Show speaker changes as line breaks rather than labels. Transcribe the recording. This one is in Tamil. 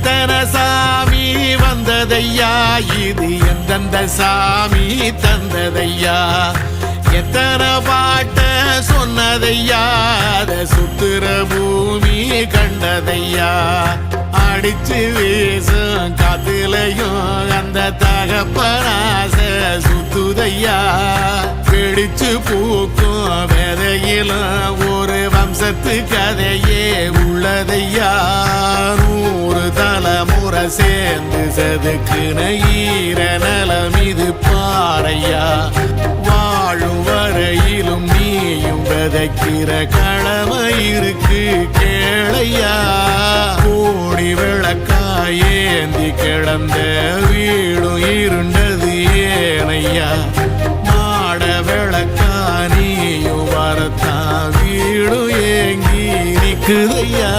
எத்தனை சாமி வந்ததையா, இது எந்தெந்த சாமி தந்ததையா, எத்தனை பாட்ட சொன்னதையா, அத சுத்துற பூமி கண்டதையா, அடிச்சு வீசும் காத்துலையும் அந்த தகப்பனாச சுத்துதையா, பிடிச்சு பூக்கும் விதையிலும் ஒரு வம்சத்து கதையே உள்ளதையா, 100 தலைமுறை சேர்ந்து செதுக்குன ஈர நலம் இது பாறையா, வாழும் வரையிலும் நீயும் விதைக்கிற கடமை இருக்கு கேளையா, கோடி விளக்காயேந்தி கிடந்த வீடும் இருண்டது ஏனையா, மாட விளக்கா நீயும் வரத்தான் வீடும் ஏங்கி நிக்குதையா.